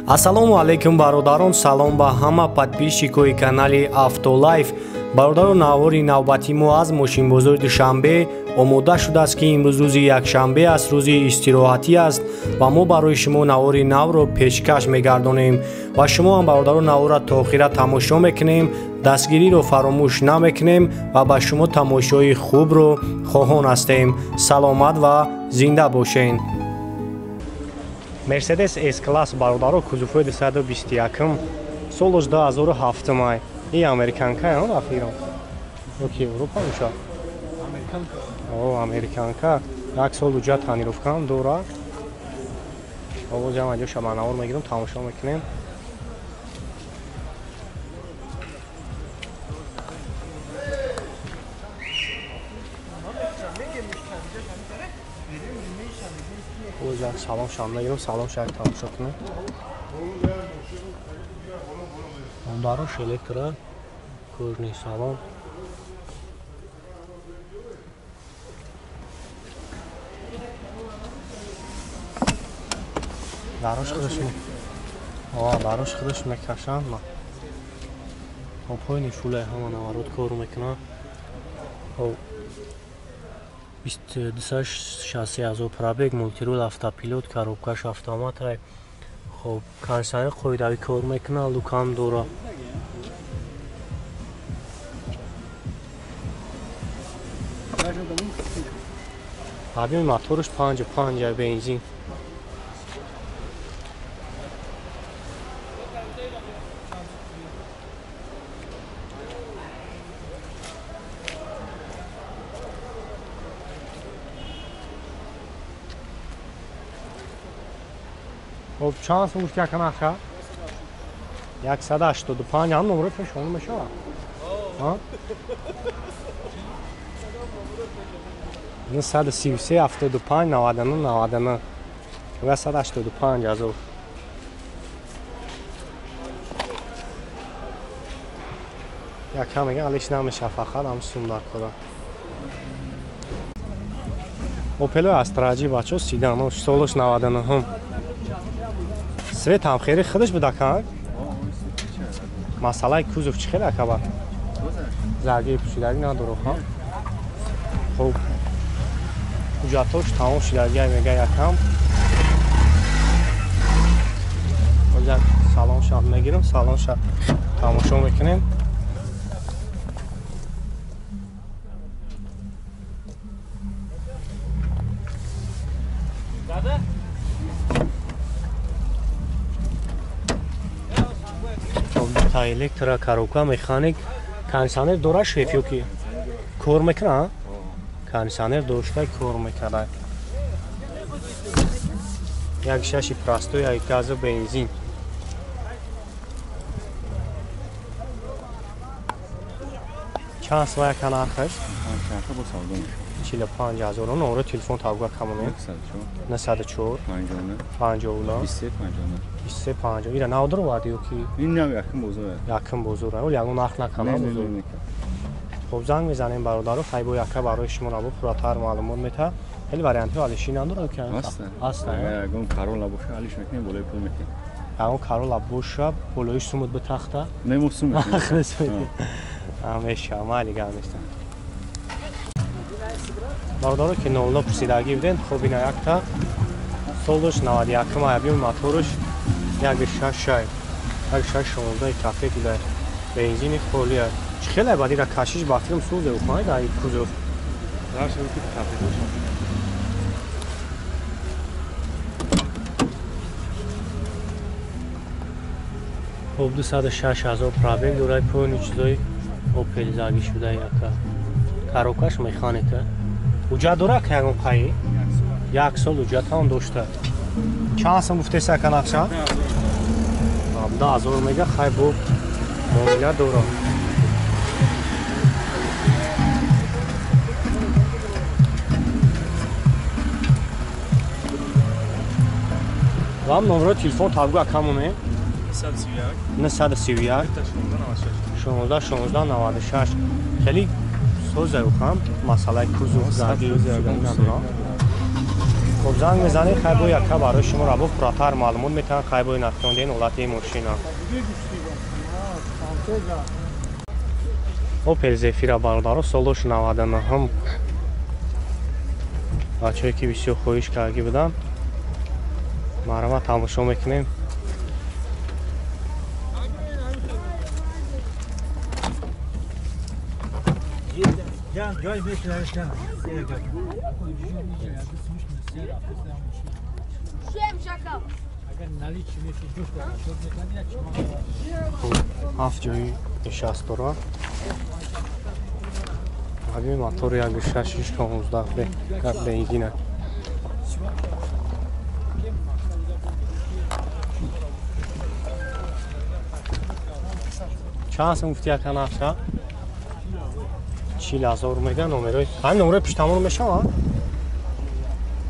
Ассалому алайкум бародарон, салом ба ҳама подписчикои канали Автолайф. Бародарон, навори навбати мо аз мошинбозори Душанбе омода шудааст ки имрӯз рӯзи якшанбе аст, рӯзи истироҳатӣ аст ва мо барои шумо навори навро пешкаш мегардонем ва шумо ҳам бародарон наворро то охира тамошо мекунем, дастгириро фаромӯш намекунем ва ба шумо тамошои хубро хоҳон ҳастем. Саломат ва зинда бошед. Mercedes S-класс бародаро кузуфои 221 солош 2007 май. И американка е, ну, афирон. Окей, Европа меша. Американка. О, американка. Як сол уҷа танировкам дора. Овоз ям аҷо шабанавор мегирам, тамошо мекунем. O'zak salon shamda yirim, salon shak tamosha kunam. Ondarosh elektro ko'rni salon. Darosh qilishmi? Darosh qilish mekashanmi? Po'yni shulay hamon navarot kor mekunam. Hop. 26000 пробег, мультирул, автопилот, коробкаш автомат. Хоб кондиционер қоидави кор мекунад, лукам дора. Ҳабин моторш 55 бензин. خب چند سوش که کنه خواهد؟ 185 هم نمره فشون میشه ها؟ 133 75 99 99 و 185 از او یک هم میگه علیش نمیشه فقط هم سوندر کنه اوپلو استراجی بچه سیدانوش سولوش 99 هم свет ҳам хери худаш будакан масъалаи кузов чӣ хела кабар зарги пӯшидаги надоро ха хуб ҳуҷҷатош тамом шудаги мега якам ҳозир салонша мегирам салонша тамошо мекунем электро коробка механик кондиционер дора шеф ёки кор мекунад кондиционер дошта кор мекунад як шаши простой як газу бензин чанд свая канахаш 45000 номер телефон тавга камон 94 59 2350 ира навдро варди ёки ин нав якм бузур якм бузур ва ягон нах накана бузур хоб занг мезанем бародаро хайбо яка барои шумо набо пурратар маълумот мета хели варианти алиши надоро ки аст ягон карола боша алиш мекунем болои пул мекунем ягон карола боша болои сумуд ба тахта мемусум мекунем амеша мали гаместа бародаро ки новла пурсидаги буден хоб ина якта солош 91 маяби моторш як шашай як шашонда кафе гула бензини холия чхела бадира кашиш бафирм суде ухмай дай кузов даш ки кафе дош хоб 206000 пробег дорай пони чизой опел заги шуда яка коробкаш механика уҷа дора ки ягон қаи як сол уҷат ҳам дошта чанд сум гуфтеса канақша 10000 мега хай бо муомила дора вам номеро телефон тавга камоне 931 16 96 хели соза ухам масъалаи кузов заги надора خب زنگ میزنید خیلی با یکا برای شما را با فراتر معلومات میتونن خیلی با نتوندین اولت این ماشین ها Opel Zafira برادر سالش 99 هم بچه‌ای که بسیار خویش کارگی بودن ما تماشا میکنیم جای بشنوش کن هفت جایی نشست دارن همین موتور یک 6 15 به بنزینه چند سم گفتی یکن افتا 40,000 میگن نمره همین نمره پیشتمون میشه ها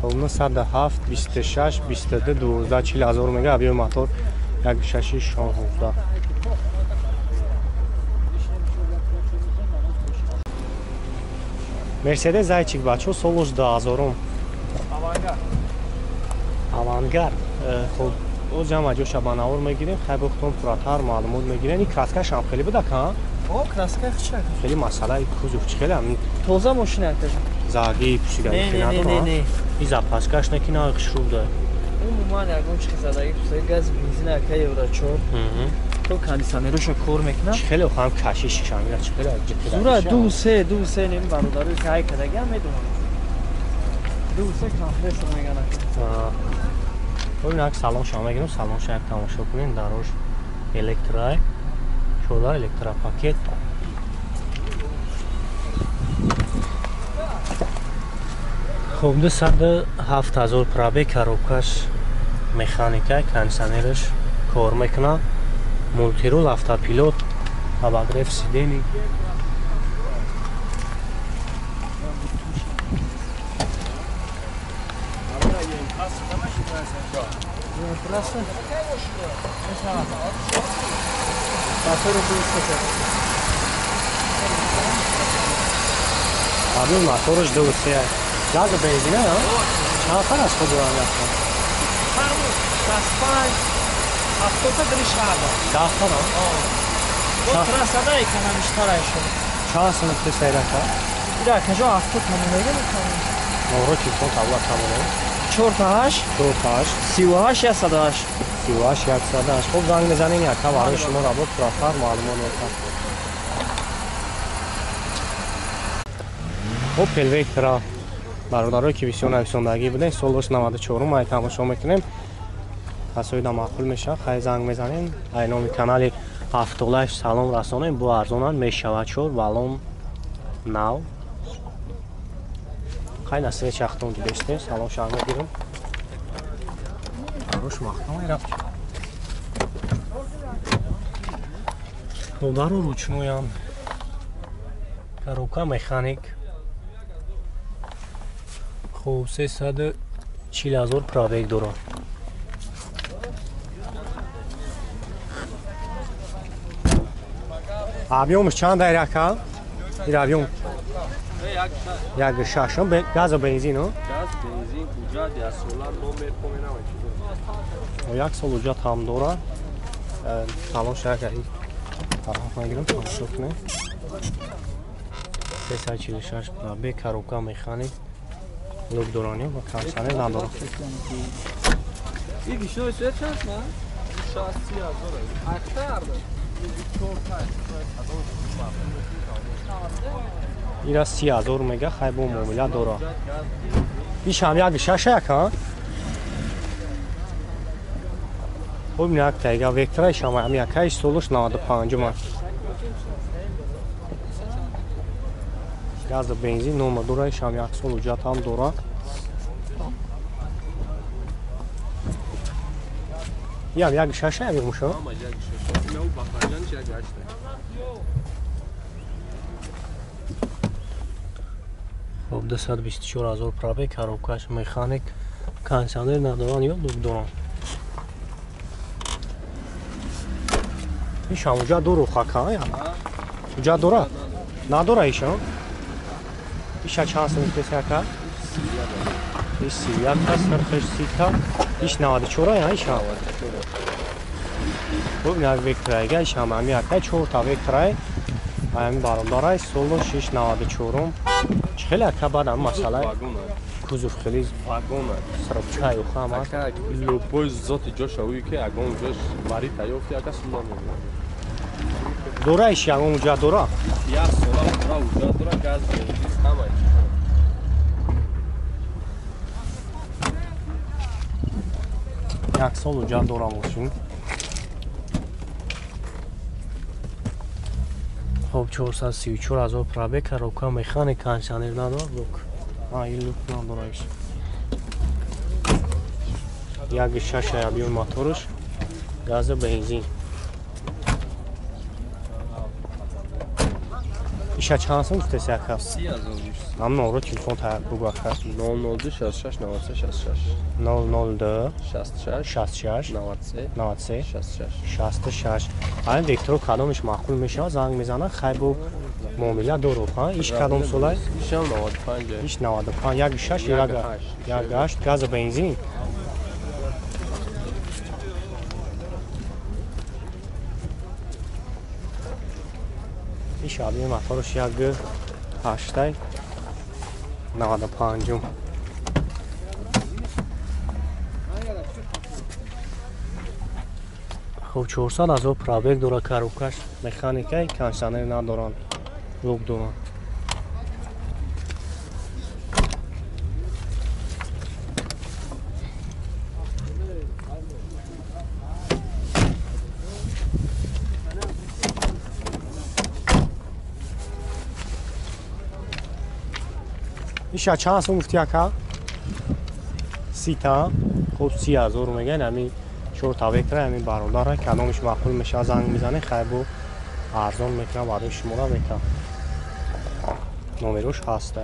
اون 107 26 22 12 40,000 میگه ابی موتور یک 6 16 مرسدس зайчик бачо солош 2000 авангард хоб о ҷама ҷоша ба навор мегирем хай бохтон фуратар маълумот мегирем ин краскаш ҳам хеле буда ка о краска хичак хеле масъалаи кузов чӣ хеле ам тоза машина каш заги пусига не и запаскаш некина хишруда умуман ягон чӣ задаги пусига газ бензина ка евро 4 то кондиционероша кор мекунад чӣ хеле хам кашиш шамира чӣ хеле зура 2 3 нем бародари кай кадаги ам медонам 2 3 компресс мегана ببین اگه سلام شما میگیرم سلام شما تماشا کنین دروش الکترای شولا الکترا پاکت خب 207,000 پرابه коробкаш механика кондиционерش کار میکنه مولتیرول автопилот обогрев сидений Абин моторш дурсе. Газ бензина, а? Чафар аст худуран яхта. Хару, саспай. Автота дришада. Дафтар, а? Вот красота экономиштарай шо. Часын ты сайрака? Ира, кажо авто тамонега мекунам. Нора чисон тавла тамонега. 48 38 108 38 108 خب زنگ بزنین یکا برای شما را بود پراتر معلومات میکنم Opel Vectra برادرایی که بسیار نویسندگی بودن سالش 94 ما تماشا میکنیم حسایدا معقول میشه خیلی زنگ میزنین اینامی کانال автолайф سلام رسانیم با ارزانان میشود شد والون ناو خیلی نصفه چختون دیدشته سلام شما میگیرم روش مختم رفت удару ручнуям коробка механик хуб 340,000 пробег дорад объёмш чанд ака ин объём як шашам газ бензин о газ бензин ҳуҷҷат я солар номер помена як сол ҳуҷҷат ҳам дорад салон шака طرف میگیرم تماشا کنه 346 پرابه коробка механик لوک دورانی و کارسانه نداره این بیشتر چه چند نه 60000 اکثر اینا 30,000 میگه خیلی با معامله داره بیش هم یک شش ها خب یک تایگه وکترای شما هم یکایش سولش 95 من گاز بنزین نومه دورای شما یک سول وجات هم دوره یک شش هم میشه خب 224,000 پرابه коробкаш механик кондиционер ندارن یا لوک دارن ایشان اونجا دو رو خاکه یا اونجا دوره نداره ایشان ایشان چند سمیت بسیار که این 31 تا سرخش 30 تا ایش 94 یا ایش هم ببین یک وکترایگه ایش هم همی اکه 4 تا وکترای همی برادرای سولو 694 خیلی اکه بعد هم مسئله کوزوف خیلی سربچه و خام هست لوپوی زاتی جا شوی که اگون جاش باری تایفتی اگه سولا میمونه دوره ایش یکم اونجا دوره یا سولا اونجا دوره گاز بنزیست همه یک سال اونجا دوره ماشین خب 434 از او پرابه که روکا میخانه کانشانر ندار روک این لوک نداره ایش یک شش بیون موتورش گاز بنزین ایشا چند سال گفته سی اکه 30,000 هم نورو تلفن بگو اکه 002 66 96 66 002 66 66 93 93 66 66 الان وکتور کدامش معقول میشه زنگ میزنه خیلی و معامله دو ها ایش کدام سولای ایشم 95 ایش 95 یک 6 یک 8 گاز بنزین ایش آبی موتورش یک 8 95 خب 400 از او پرابک دوره کاروکش مکانیکای کانشانر ندارن لوک دارن ایشا چند سو مفتی اکا 30 تا خب 30,000 میگن همین 4 تا وکتر همین برادره کدامش معقول میشه زنگ میزنه خیلی ارزان میکنه بعدش شماره میکنه نمرش هسته